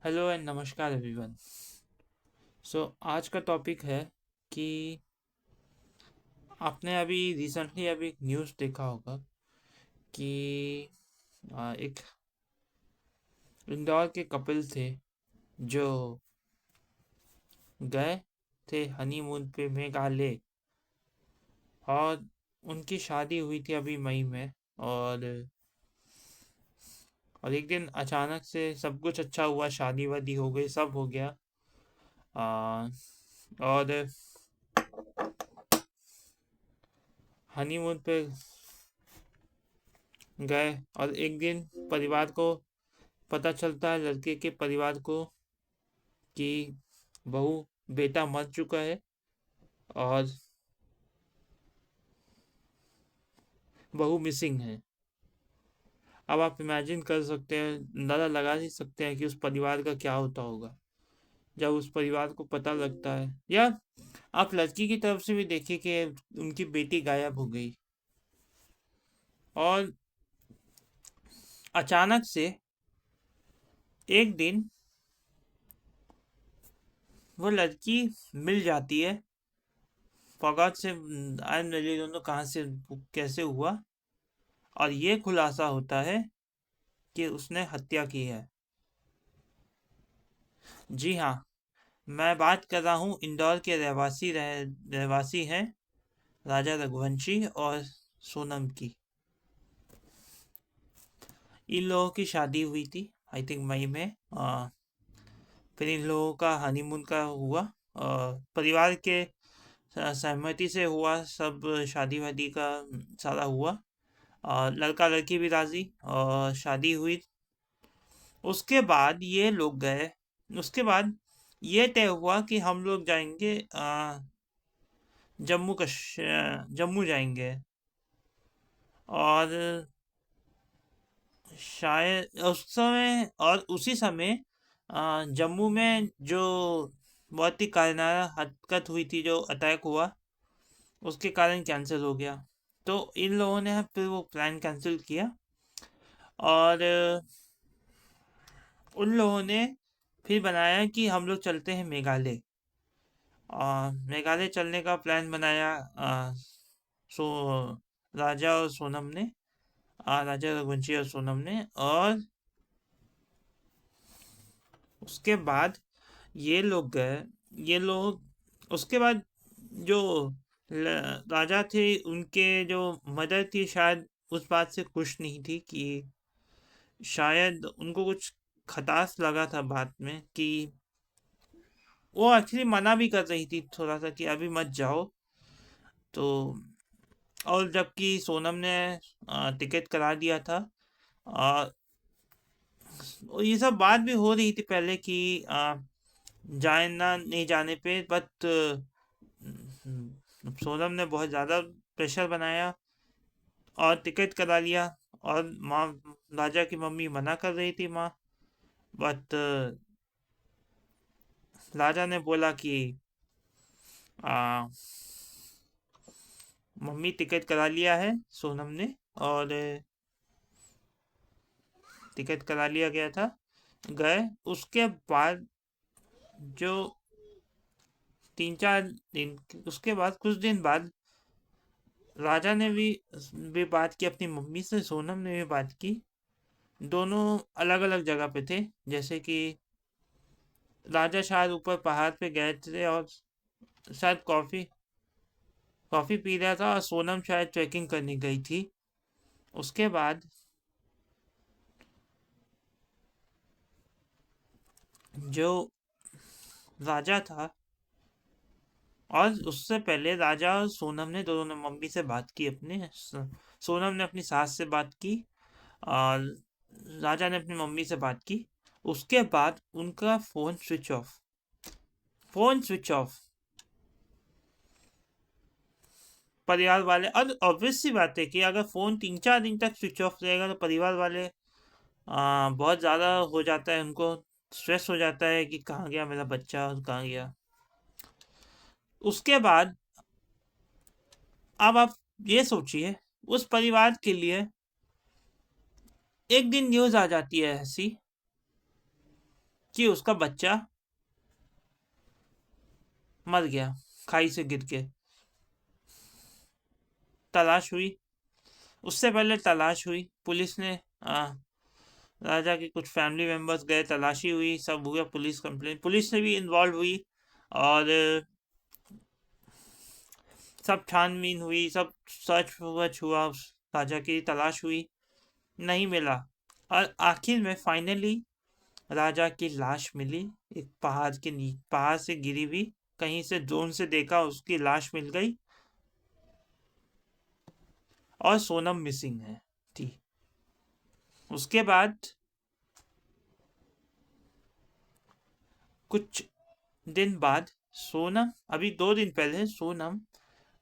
Hello and नमस्कार everyone. आज का टॉपिक है कि आपने अभी रिसेंटली अभी एक न्यूज़ देखा होगा कि एक इंदौर के कपल थे जो गए थे हनीमून पे मेघालय। और उनकी शादी हुई थी अभी मई में। और एक दिन अचानक से सब कुछ अच्छा हुआ, शादी वादी हो गई, सब हो गया। आ, और हनीमून पे गए और एक दिन परिवार को पता चलता है, लड़के के परिवार को, कि बहू बेटा मर चुका है और बहू मिसिंग है। अब आप इमेजिन कर सकते हैं, अंदाजा लगा ही सकते हैं कि उस परिवार का क्या होता होगा जब उस परिवार को पता लगता है। या आप लड़की की तरफ से भी देखिए कि उनकी बेटी गायब हो गई और अचानक से एक दिन वो लड़की मिल जाती है। फौगात से I am really don't know कहाँ से कैसे हुआ। और ये खुलासा होता है कि उसने हत्या की है। जी हाँ, मैं बात कर रहा हूँ इंदौर के रहवासी हैं राजा रघुवंशी और सोनम की। इन लोगों की शादी हुई थी आई थिंक मई में। फिर इन लोगों का हनीमून का हुआ। परिवार के सहमति से हुआ सब, शादी वादी का सारा हुआ। लड़का लड़की भी राजी और शादी हुई। उसके बाद ये लोग गए। उसके बाद ये तय हुआ कि हम लोग जाएंगे, जम्मू जाएंगे। और शायद उस समय और उसी समय जम्मू में जो बहुत ही कायनारा हरकत हुई थी, जो अटैक हुआ, उसके कारण कैंसिल हो गया। तो इन लोगों ने फिर वो प्लान कैंसिल किया। और उन लोगों ने फिर बनाया कि हम लोग चलते हैं मेघालय। मेघालय चलने का प्लान बनाया। सो राजा और सोनम ने, राजा रघुवंशी और सोनम ने। और उसके बाद ये लोग गए। ये लोग उसके बाद जो राजा थे, उनके जो मदर थी, शायद उस बात से खुश नहीं थी कि शायद उनको कुछ खटास लगा था बात में कि वो एक्चुअली मना भी कर रही थी थोड़ा सा कि अभी मत जाओ। तो और जबकि सोनम ने टिकट करा दिया था। और ये सब बात भी हो रही थी पहले कि जाए ना नहीं जाने पे, बट सोनम ने बहुत ज़्यादा प्रेशर बनाया और टिकट करा लिया। और माँ, राजा की मम्मी मना कर रही थी माँ, बट राजा ने बोला कि आ, मम्मी टिकट करा लिया है सोनम ने। और टिकट करा लिया गया था, गए। उसके बाद जो 3-4 दिन, उसके बाद कुछ दिन बाद राजा ने भी बात की अपनी मम्मी से, सोनम ने भी बात की। दोनों अलग अलग जगह पे थे। जैसे कि राजा शायद ऊपर पहाड़ पे गए थे और शायद कॉफी कॉफी पी रहा था, और सोनम शायद ट्रैकिंग करने गई थी। उसके बाद जो राजा था, और उससे पहले राजा और सोनम ने, दोनों ने मम्मी से बात की अपने। सोनम ने अपनी सास से बात की और राजा ने अपनी मम्मी से बात की। उसके बाद उनका phone switch off. Phone switch off. परिवार वाले, और ऑब्वियस सी बात है कि अगर फोन 3-4 दिन तक स्विच ऑफ रहेगा तो परिवार वाले बहुत ज़्यादा हो जाता है उनको, स्ट्रेस हो जाता है कि कहाँ गया मेरा बच्चा, और कहाँ गया। उसके बाद अब आप ये सोचिए, उस परिवार के लिए एक दिन न्यूज़ आ जाती है ऐसी कि उसका बच्चा मर गया खाई से गिर के। तलाश हुई, उससे पहले तलाश हुई, पुलिस ने राजा के कुछ फैमिली मेंबर्स गए, तलाशी हुई, सब हुआ, पुलिस कंप्लेन, पुलिस से भी इन्वॉल्व हुई, और सब छानबीन हुई, सब सर्च वर्च हुआ, उस राजा की तलाश हुई, नहीं मिला। और आखिर में फाइनली राजा की लाश मिली, एक पहाड़ के नीचे, पहाड़ से गिरी हुई, कहीं से ड्रोन से देखा, उसकी लाश मिल गई, और सोनम मिसिंग है थी। उसके बाद कुछ दिन बाद सोनम, अभी 2 दिन पहले सोनम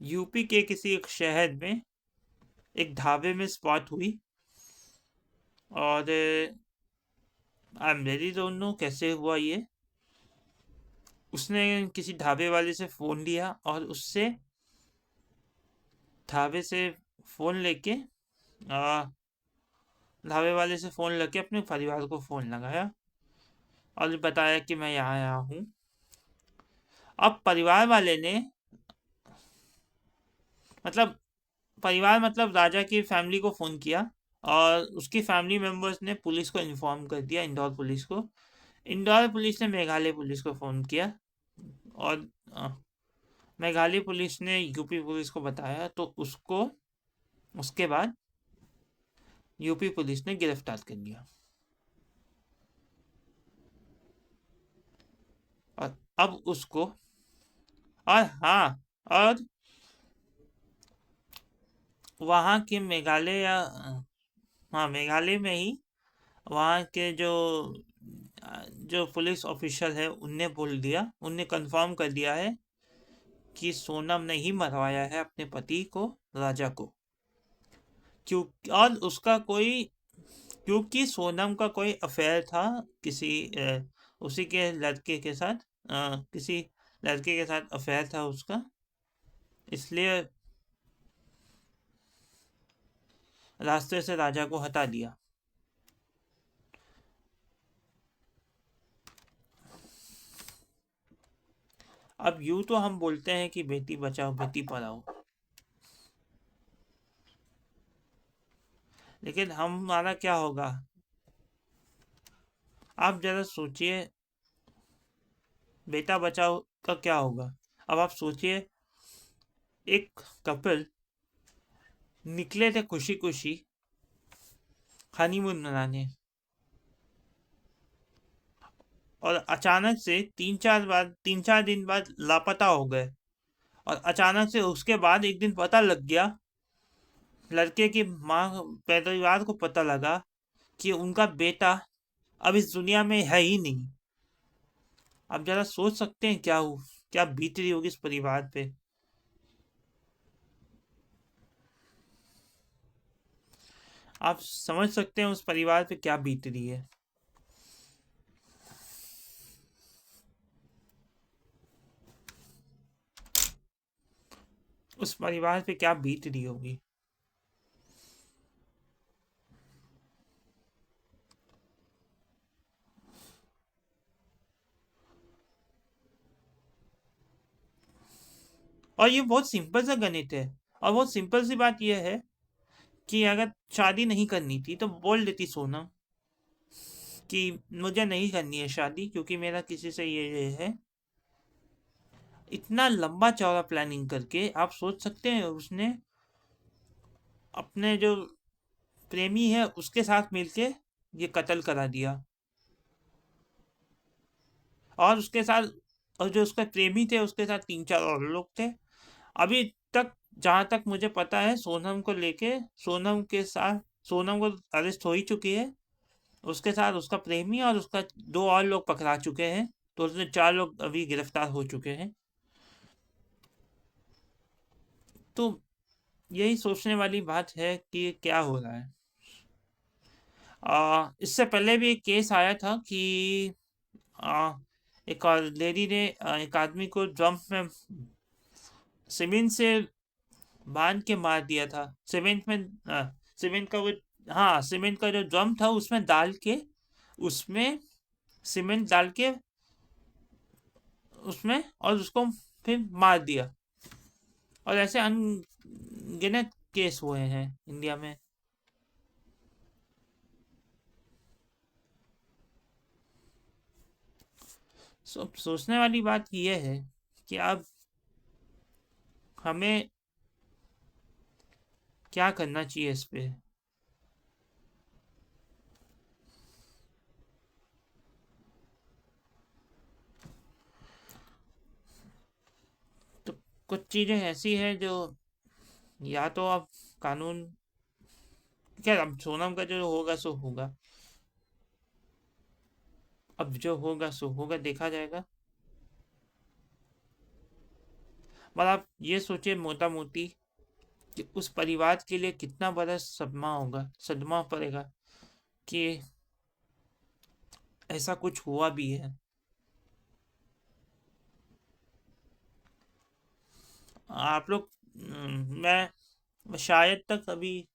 यूपी के किसी एक शहर में एक ढाबे में स्पॉट हुई, और I am very don't know कैसे हुआ ये। उसने किसी ढाबे वाले से फ़ोन लिया, और उससे ढाबे से फ़ोन लेके ढाबे वाले से फ़ोन लेके अपने परिवार को फ़ोन लगाया, और बताया कि मैं यहाँ आया हूँ। अब परिवार वाले ने, मतलब परिवार मतलब राजा की फैमिली को फ़ोन किया, और उसकी फैमिली मेंबर्स ने पुलिस को इन्फॉर्म कर दिया, इंदौर पुलिस को। इंदौर पुलिस ने मेघालय पुलिस को फ़ोन किया, और मेघालय पुलिस ने यूपी पुलिस को बताया, तो उसको, उसके बाद यूपी पुलिस ने गिरफ्तार कर लिया। और अब उसको, और हाँ, और वहाँ के मेघालय, या हाँ मेघालय में ही, वहाँ के जो पुलिस ऑफिसर है, उनने बोल दिया, उनने कंफर्म कर दिया है कि सोनम ने ही मरवाया है अपने पति को, राजा को। क्यों? और उसका कोई, क्योंकि सोनम का कोई अफेयर था किसी उसी के लड़के के साथ, किसी लड़के के साथ अफेयर था उसका, इसलिए रास्ते से राजा को हटा दिया। अब यूं तो हम बोलते हैं कि बेटी बचाओ बेटी पढ़ाओ, लेकिन हमारा क्या होगा? आप जरा सोचिए, बेटा बचाओ का क्या होगा? अब आप सोचिए, एक कपल निकले थे खुशी खुशी हनीमून मनाने, और अचानक से 3-4 दिन बाद लापता हो गए, और अचानक से उसके बाद एक दिन पता लग गया, लड़के की माँ, परिवार को पता लगा कि उनका बेटा अब इस दुनिया में है ही नहीं। आप जरा सोच सकते हैं क्या बीत रही होगी इस परिवार पे। आप समझ सकते हैं उस परिवार पे क्या बीत रही है। उस परिवार पे क्या बीत रही होगी। और ये बहुत सिंपल सा गणित है, और बहुत सिंपल सी बात यह है कि अगर शादी नहीं करनी थी तो बोल देती सोनम कि मुझे नहीं करनी है शादी, क्योंकि मेरा किसी से ये है। इतना लंबा चौड़ा प्लानिंग करके आप सोच सकते हैं, उसने अपने जो प्रेमी है उसके साथ मिलके ये कत्ल करा दिया, और उसके साथ, और जो उसके प्रेमी थे उसके साथ 3-4 और लोग थे। अभी तक जहाँ तक मुझे पता है, सोनम को लेके, सोनम के साथ, सोनम को अरेस्ट हो ही चुकी है, उसके साथ उसका प्रेमी और उसका 2 और लोग पकड़ा चुके हैं, तो उसने 4 लोग अभी गिरफ्तार हो चुके हैं। तो यही सोचने वाली बात है कि क्या हो रहा है। इससे पहले भी एक केस आया था कि आ, एक लेडी ने एक आदमी को ड्रम में सीमेंट से बांध के मार दिया था, सीमेंट में, सीमेंट का वो, हाँ सीमेंट का जो ड्रम था उसमें डाल के, उसमें सीमेंट डाल के उसमें, और उसको फिर मार दिया। और ऐसे अनगिनत केस हुए हैं इंडिया में। सोचने वाली बात यह है कि अब हमें क्या करना चाहिए इस पे। तो कुछ चीज़ें ऐसी हैं जो, या तो अब कानून, क्या अब सोनम का जो होगा सो होगा, अब जो होगा सो होगा, देखा जाएगा। पर आप ये सोचिए मोटा मोटी कि उस परिवार के लिए कितना बड़ा सदमा होगा, सदमा पड़ेगा कि ऐसा कुछ हुआ भी है। आप लोग, मैं शायद तक अभी,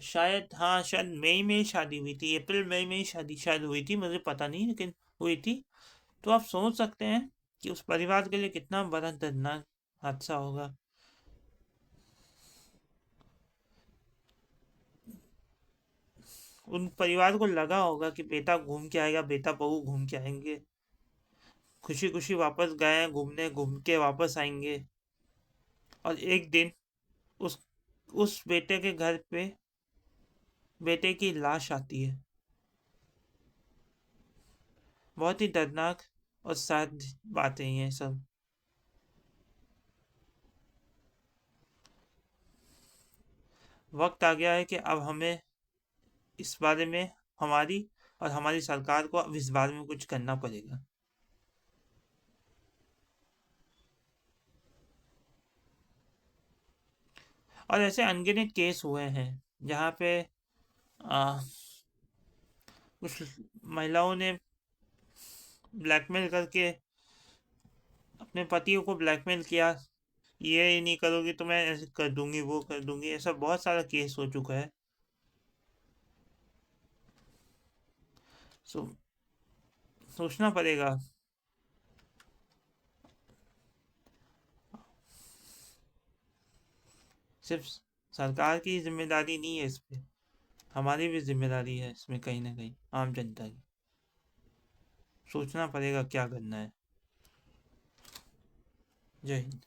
शायद, हाँ शायद मई में ही शादी हुई थी, अप्रैल मई में ही शादी शायद हुई थी, मुझे पता नहीं लेकिन हुई थी। तो आप सोच सकते हैं कि उस परिवार के लिए कितना बड़ा दर्दनाक हादसा होगा। उन परिवार को लगा होगा कि बेटा घूम के आएगा, बेटा बहू घूम के आएंगे, खुशी खुशी वापस गए हैं घूमने, घूम के वापस आएंगे। और एक दिन उस उस बेटे के घर पे बेटे की लाश आती है। बहुत ही दर्दनाक और सैड बातें हैं ये सब। वक्त आ गया है कि अब हमें इस बारे में, हमारी और हमारी सरकार को अब इस बारे में कुछ करना पड़ेगा। और ऐसे अनगिनत केस हुए हैं जहाँ पे आ, कुछ महिलाओं ने ब्लैकमेल करके अपने पतियों को ब्लैकमेल किया, ये नहीं करोगी तो मैं ऐसे कर दूंगी, वो कर दूंगी, ऐसा बहुत सारा केस हो चुका है। सो सोचना पड़ेगा। सिर्फ सरकार की जिम्मेदारी नहीं है इस पे, हमारी भी जिम्मेदारी है इसमें, कहीं ना कहीं आम जनता की। सोचना पड़ेगा क्या करना है। जय हिंद।